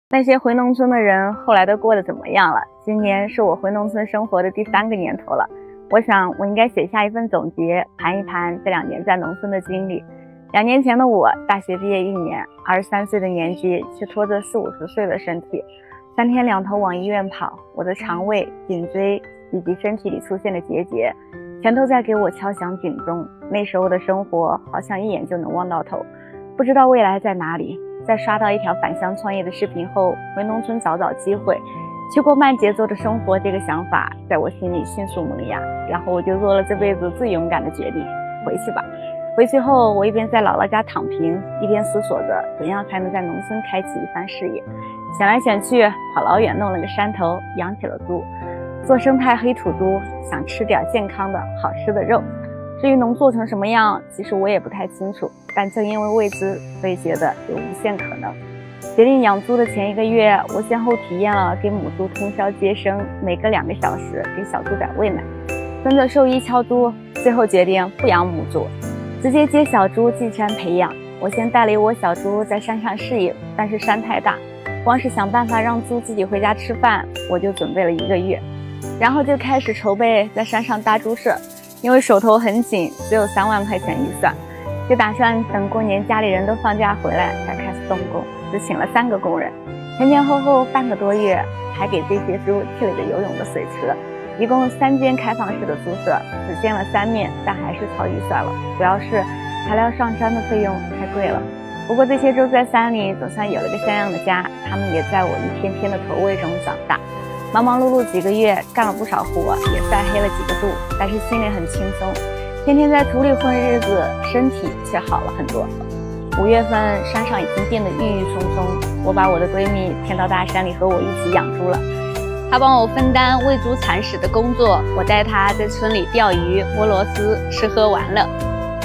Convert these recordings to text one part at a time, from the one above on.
那些回农村的人后来都过得怎么样了？今年是我回农村生活的第3个年头了。我想我应该写下一份总结，盘一盘这2年在农村的经历。2年前的我，大学毕业1年，23岁的年纪，却拖着40、50岁的身体，3天2头往医院跑。我的肠胃、颈椎以及身体里出现的结节，全都在给我敲响警钟。那时候的生活好像一眼就能望到头，不知道未来在哪里。在刷到一条返乡创业的视频后，回农村找机会，去过慢节奏的生活，这个想法在我心里迅速萌芽。然后我就做了这辈子最勇敢的决定，回去吧。回去后，我一边在姥姥家躺平，一边思索着怎样才能在农村开启一番事业。选来选去，跑老远弄了个山头，养起了猪，做生态黑土猪，想吃点健康的好吃的肉。至于能做成什么样，其实我也不太清楚，但正因为未知，所以觉得有无限可能。决定养猪的前1个月，我先后体验了给母猪通宵接生，每隔2个小时给小猪仔喂奶，跟着兽医敲猪，最后决定不养母猪，直接接小猪进山培养。我先带了一窝小猪在山上适应，但是山太大，光是想办法让猪自己回家吃饭，我就准备了1个月，然后就开始筹备在山上搭猪舍。因为手头很紧，只有3万块钱预算，就打算等过年家里人都放假回来才开始动工。只请了3个工人，前后半个多月，还给这些猪砌了个游泳的水池，一共3间开放式的猪舍，只建了3面，但还是超预算了，主要是材料上山的费用太贵了。不过这些猪在山里总算有了个像样的家，他们也在我一天天的投喂中长大。忙忙碌碌几个月，干了不少活，也晒黑了几个度，但是心里很轻松，天天在土里混日子，身体却好了很多。5月份，山上已经变得郁郁葱葱，我把我的闺蜜骗到大山里和我一起养猪了。她帮我分担喂猪铲屎的工作，我带她在村里钓鱼、摸螺丝、吃喝玩乐。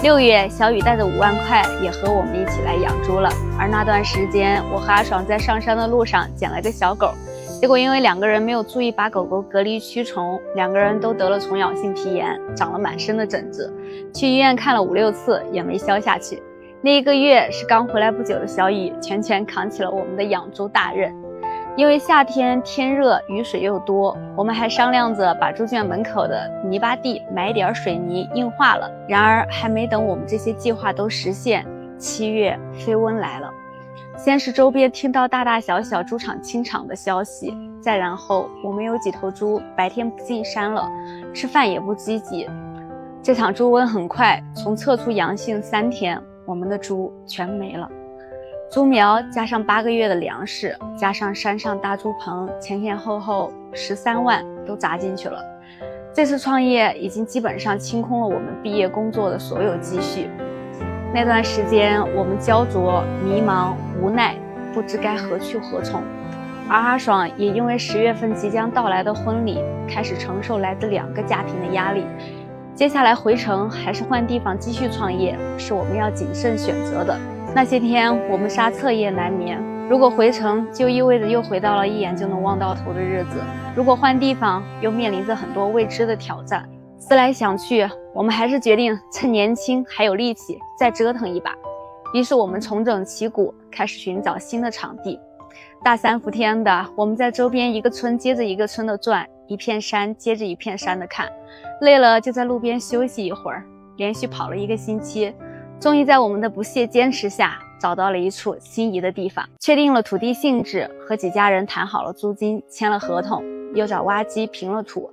6月，小雨带着5万块也和我们一起来养猪了。而那段时间，我和阿爽在上山的路上捡了个小狗。结果因为2个人没有注意把狗狗隔离驱虫，2个人都得了虫咬性皮炎，长了满身的疹子，去医院看了5、6次也没消下去。那1个月是刚回来不久的小雨全权扛起了我们的养猪大任。因为夏天天热，雨水又多，我们还商量着把猪圈门口的泥巴地买点水泥硬化了。然而还没等我们这些计划都实现，7月飞瘟来了。先是周边听到大大小小猪场清场的消息，再然后我们有几头猪白天不进山了，吃饭也不积极。这场猪瘟很快，从测出阳性3天，我们的猪全没了。猪苗加上8个月的粮食，加上山上搭猪棚，前后13万都砸进去了。这次创业已经基本上清空了我们毕业工作的所有积蓄。那段时间我们焦灼、迷茫、无奈，不知该何去何从。而阿爽也因为10月份即将到来的婚礼，开始承受来自2个家庭的压力。接下来回城还是换地方继续创业，是我们要谨慎选择的。那些天我们杀彻夜难眠，如果回城就意味着又回到了一眼就能望到头的日子，如果换地方又面临着很多未知的挑战。思来想去，我们还是决定趁年轻还有力气再折腾一把。于是我们重整旗鼓，开始寻找新的场地。大3伏天的，我们在周边一个村接着一个村的转，一片山接着一片山的看，累了就在路边休息一会儿。连续跑了1个星期，终于在我们的不懈坚持下找到了一处心仪的地方，确定了土地性质，和几家人谈好了租金，签了合同，又找挖机平了土，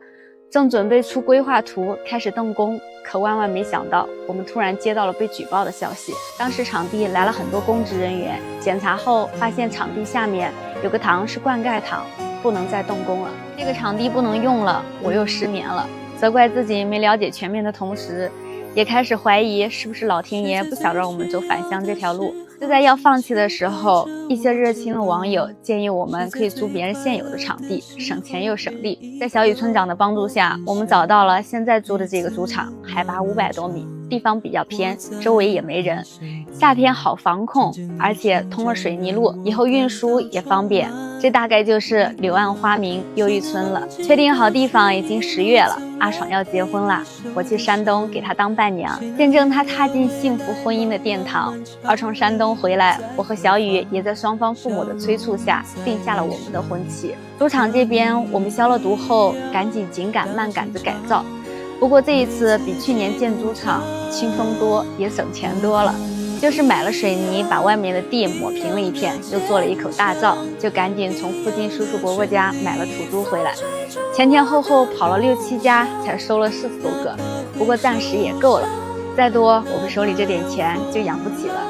正准备出规划图开始动工，可万万没想到，我们突然接到了被举报的消息。当时场地来了很多公职人员，检查后发现场地下面有个塘是灌溉塘，不能再动工了。这个场地不能用了，我又失眠了，责怪自己没了解全面的同时，也开始怀疑是不是老天爷不想让我们走返乡这条路。就在要放弃的时候，一些热心的网友建议我们可以租别人现有的场地，省钱又省力。在小雨村长的帮助下，我们找到了现在租的这个猪场，海拔500多米，地方比较偏，周围也没人，夏天好防控，而且通了水泥路，以后运输也方便。这大概就是柳暗花明又一村了。确定好地方已经10月了，阿爽要结婚了，我去山东给他当伴娘，见证他踏进幸福婚姻的殿堂。而从山东回来，我和小雨也在双方父母的催促下定下了我们的婚期。主场这边我们消了毒后，赶紧紧赶慢赶着改造，不过这一次比去年建主场轻松多，也省钱多了。就是买了水泥，把外面的地抹平了一片，又做了一口大灶，就赶紧从附近叔叔伯伯家买了土猪回来，前前后后跑了6、7家，才收了40多个，不过暂时也够了，再多我们手里这点钱就养不起了。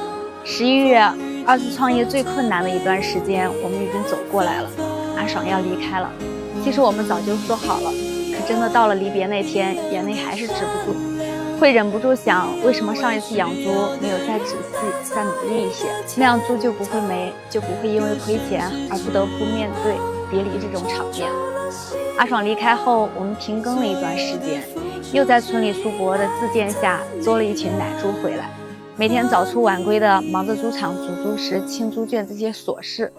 11月，2次创业最困难的一段时间，我们已经走过来了，阿爽要离开了。其实我们早就说好了，可真的到了离别那天，眼泪还是止不住。会忍不住想，为什么上一次养猪没有再仔细、再努力一些，那样猪就不会没，就不会因为亏钱而不得不面对别离这种场面。阿爽离开后，我们停更了一段时间，又在村里叔伯的自荐下捉了一群奶猪回来，每天早出晚归的忙着猪场煮猪食、清猪圈这些琐事。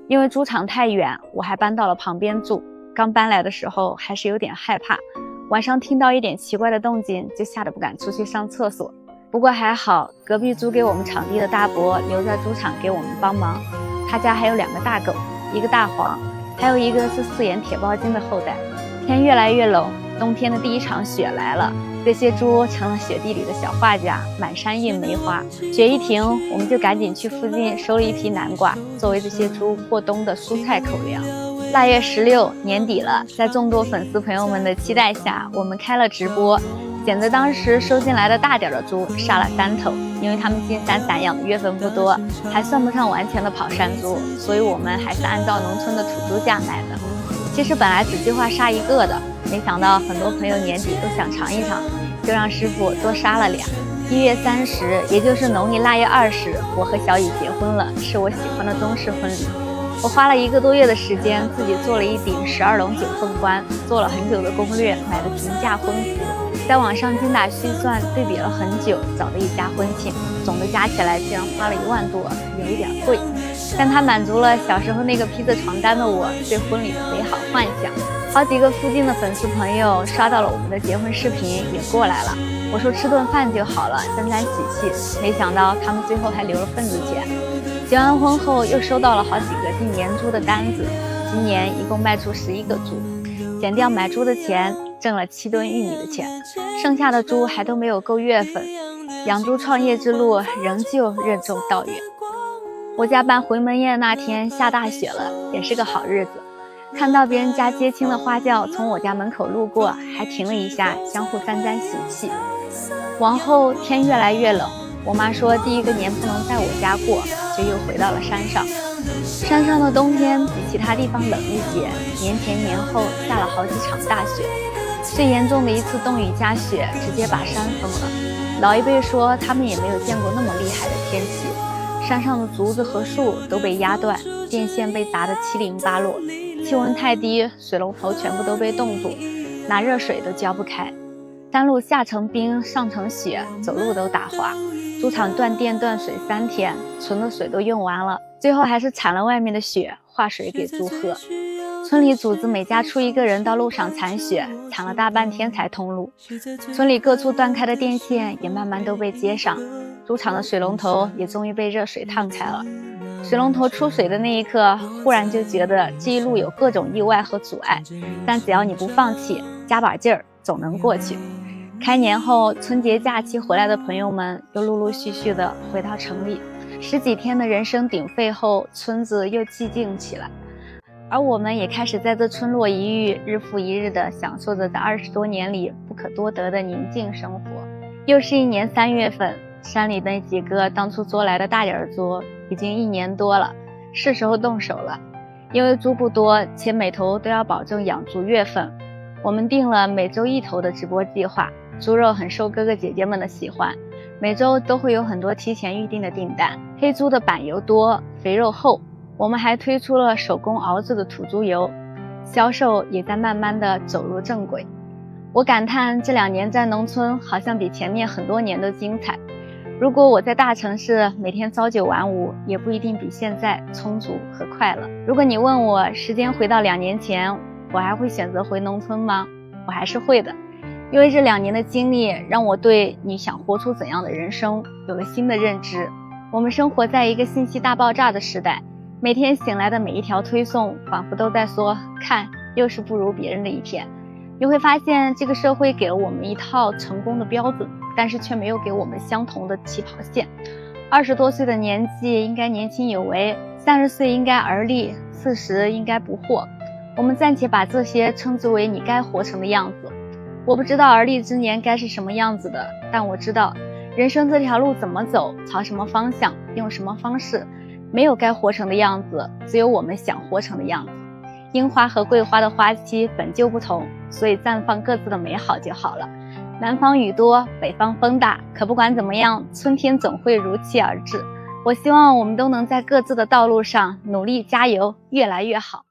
因为猪场太远，我还搬到了旁边住，刚搬来的时候还是有点害怕，晚上听到一点奇怪的动静就吓得不敢出去上厕所。不过还好，隔壁租给我们场地的大伯留在猪场给我们帮忙，他家还有2个大狗，一个大黄，还有一个是4眼铁包金的后代。天越来越冷，冬天的第一场雪来了，这些猪成了雪地里的小画家，满山印梅花。雪一停，我们就赶紧去附近收了一批南瓜，作为这些猪过冬的蔬菜口粮。腊月16年底了，在众多粉丝朋友们的期待下，我们开了直播，捡着当时收进来的大点的猪杀了3头，因为他们进山散养的月份不多，还算不上完全的跑山猪，所以我们还是按照农村的土猪价卖的。其实本来只计划杀1个的，没想到很多朋友年底都想尝一尝，就让师傅多杀了2。1月30，也就是农历腊月20，我和小雨结婚了，是我喜欢的中式婚礼。我花了1个多月的时间，自己做了一顶12龙9凤冠，做了很久的攻略，买的平价婚服，在网上精打细算对比了很久，找的一家婚庆，总的加起来竟然花了1万多，有一点贵，但它满足了小时候那个披着床单的我对婚礼的美好幻想。好几个附近的粉丝朋友刷到了我们的结婚视频，也过来了。我说吃顿饭就好了，沾沾喜气，没想到他们最后还留了份子钱。结完婚后又收到了好几个进年猪的单子，今年一共卖出11个猪，减掉买猪的钱，挣了7吨玉米的钱，剩下的猪还都没有够月份。养猪创业之路仍旧任重道远。我家办回门宴那天下大雪了，也是个好日子。看到别人家接亲的花轿从我家门口路过，还停了一下，相互沾沾喜气。往后天越来越冷，我妈说第一个年不能在我家过，就又回到了山上。山上的冬天比其他地方冷一些，年前年后下了好几场大雪，最严重的一次冻雨加雪直接把山封了。老一辈说他们也没有见过那么厉害的天气，山上的竹子和树都被压断，电线被砸得七零八落，气温太低，水龙头全部都被冻住，拿热水都浇不开。山路下成冰上成雪，走路都打滑。猪场断电断水3天，存的水都用完了，最后还是铲了外面的雪化水给猪喝。村里组织每家出1个人到路上铲雪，铲了大半天才通路。村里各处断开的电线也慢慢都被接上，猪场的水龙头也终于被热水烫开了。水龙头出水的那一刻，忽然就觉得这一路有各种意外和阻碍，但只要你不放弃，加把劲儿，总能过去。开年后，春节假期回来的朋友们又陆陆续续的回到城里，10几天的人声鼎沸后，村子又寂静起来。而我们也开始在这村落一隅，日复一日的享受着在20多年里不可多得的宁静生活。又是一年3月份，山里那几个当初捉来的大点猪已经1年多了，是时候动手了。因为猪不多，且每头都要保证养猪月份，我们定了每周1头的直播计划。猪肉很受哥哥姐姐们的喜欢，每周都会有很多提前预定的订单。黑猪的板油多，肥肉厚，我们还推出了手工熬制的土猪油，销售也在慢慢的走入正轨。我感叹这2年在农村好像比前面很多年都精彩。如果我在大城市每天朝九晚五，也不一定比现在充足和快乐。如果你问我时间回到2年前，我还会选择回农村吗？我还是会的，因为这2年的经历让我对你想活出怎样的人生有了新的认知。我们生活在一个信息大爆炸的时代，每天醒来的每一条推送仿佛都在说，看，又是不如别人的一天。你会发现这个社会给了我们一套成功的标准，但是却没有给我们相同的起跑线。20多岁的年纪应该年轻有为，30岁应该而立，40应该不惑。我们暂且把这些称之为你该活成的样子。我不知道而立之年该是什么样子的，但我知道人生这条路怎么走，朝什么方向，用什么方式，没有该活成的样子，只有我们想活成的样子。樱花和桂花的花期本就不同，所以绽放各自的美好就好了。南方雨多，北方风大，可不管怎么样，春天总会如期而至。我希望我们都能在各自的道路上努力加油，越来越好。